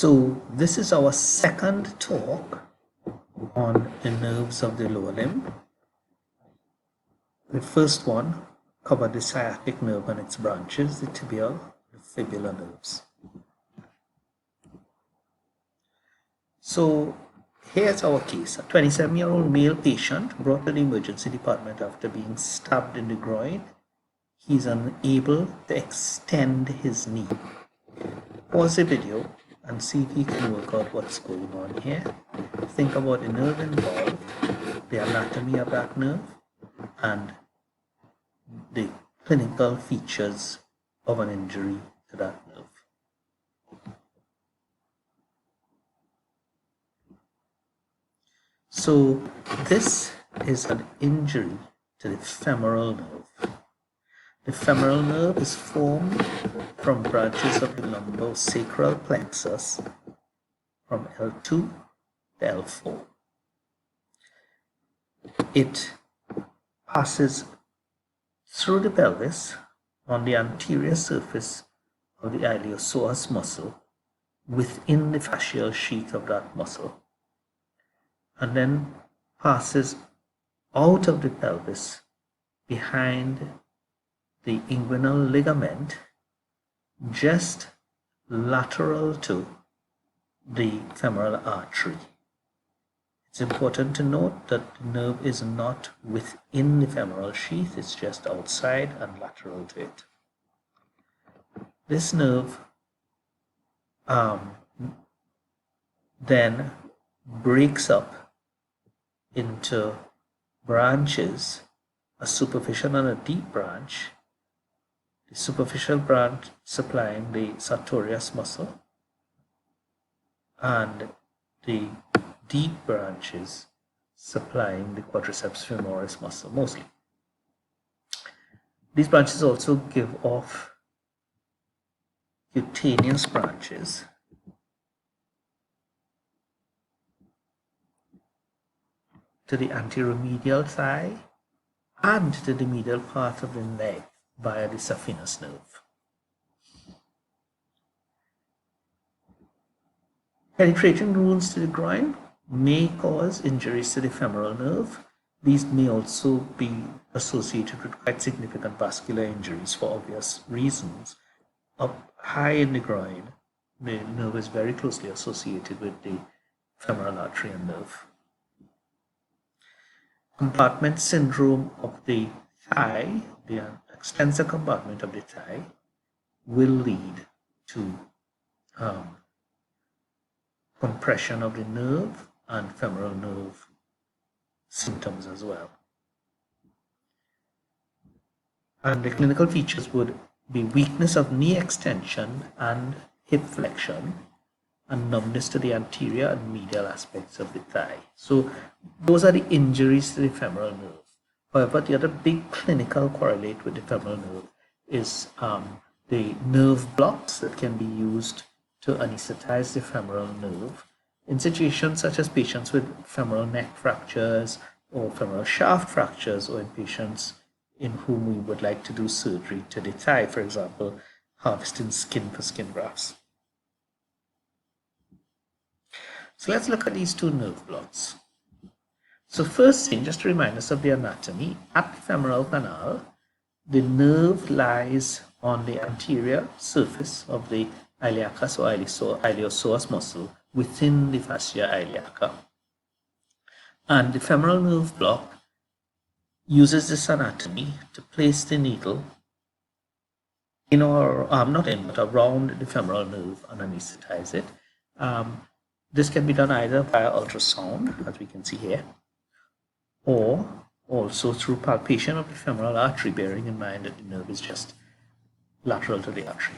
So this is our second talk on the nerves of the lower limb. The first one covered the sciatic nerve and its branches, the tibial, the fibular nerves. So here's our case. A 27-year-old male patient brought to the emergency department after being stabbed in the groin. He's unable to extend his knee. Pause the video and see if you can work out what's going on here. Think about the nerve involved, the anatomy of that nerve, and the clinical features of an injury to that nerve. So this is an injury to the femoral nerve. The femoral nerve is formed from branches of the lumbosacral plexus from L2 to L4. It passes through the pelvis on the anterior surface of the iliopsoas muscle within the fascial sheath of that muscle, and then passes out of the pelvis behind the inguinal ligament just lateral to the femoral artery. It's important to note that the nerve is not within the femoral sheath, it's just outside and lateral to it. This nerve then breaks up into branches, a superficial and a deep branch. The superficial branch supplying the sartorius muscle, and the deep branches supplying the quadriceps femoris muscle mostly. These branches also give off cutaneous branches to the anteromedial thigh and to the medial part of the leg via the saphenous nerve. Penetrating wounds to the groin may cause injuries to the femoral nerve. These may also be associated with quite significant vascular injuries for obvious reasons. Up high in the groin, the nerve is very closely associated with the femoral artery and nerve. Compartment syndrome of the thigh, the extensor compartment of the thigh, will lead to compression of the nerve and femoral nerve symptoms as well. And the clinical features would be weakness of knee extension and hip flexion, and numbness to the anterior and medial aspects of the thigh. So those are the injuries to the femoral nerve. However, the other big clinical correlate with the femoral nerve is the nerve blocks that can be used to anesthetize the femoral nerve in situations such as patients with femoral neck fractures or femoral shaft fractures, or in patients in whom we would like to do surgery to the thigh, for example, harvesting skin for skin grafts. So let's look at these two nerve blocks. So first thing, just to remind us of the anatomy, at the femoral canal, the nerve lies on the anterior surface of the iliacus or iliopsoas muscle within the fascia iliaca. And the femoral nerve block uses this anatomy to place the needle in or not in, but around the femoral nerve and anesthetize it. This can be done either via ultrasound, as we can see here, or also through palpation of the femoral artery, bearing in mind that the nerve is just lateral to the artery.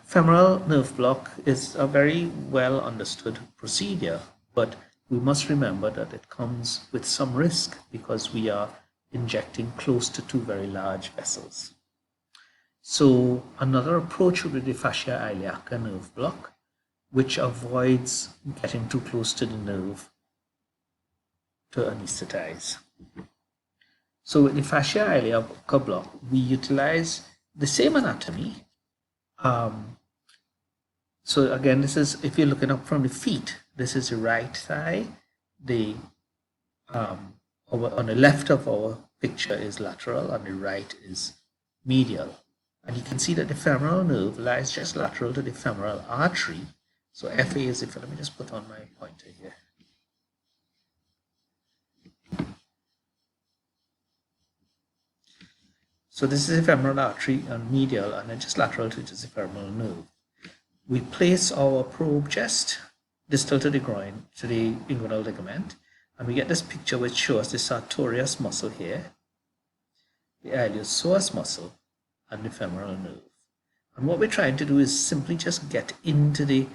Femoral nerve block is a very well understood procedure, but we must remember that it comes with some risk because we are injecting close to two very large vessels. So another approach would be the fascia iliaca nerve block, which avoids getting too close to the nerve to anesthetize. So with the fascia iliaca block, we utilize the same anatomy, So again, this is, if you're looking up from the feet, this is the right thigh. The on the left of our picture is lateral, on the right is medial. And you can see that the femoral nerve lies just lateral to the femoral artery. So FA is, if let me just put on my pointer here. So this is the femoral artery and medial, and then just lateral to it is the femoral nerve. We place our probe just distal to the groin, to the inguinal ligament, and we get this picture which shows the sartorius muscle here, the iliopsoas muscle, and the femoral nerve. And what we're trying to do is simply just get into the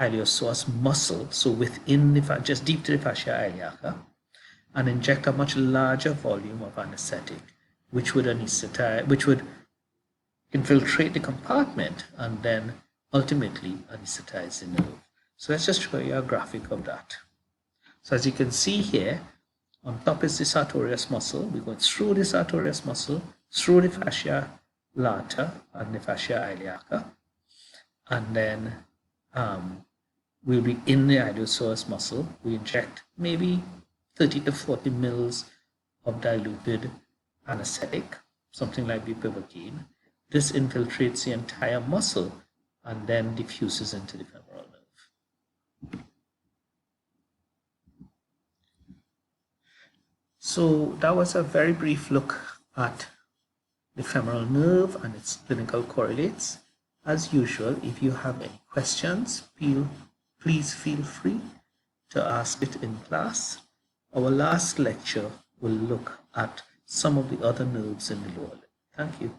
iliopsoas muscle, so within the, just deep to the fascia iliaca, and inject a much larger volume of anesthetic, which would anesthetize, which would infiltrate the compartment and then ultimately anesthetize the nerve. So let's just show you a graphic of that. So as you can see here, on top is the sartorius muscle. We're going through the sartorius muscle, through the fascia lata and the fascia iliaca, and then we'll be in the iliopsoas muscle. We inject maybe 30 to 40 mils of diluted anesthetic, something like bupivacaine. This infiltrates the entire muscle and then diffuses into the femoral nerve. So that was a very brief look at the femoral nerve and its clinical correlates. As usual, if you have any questions, please feel free to ask it in class. Our last lecture will look at some of the other nerves in the lower limb. Thank you.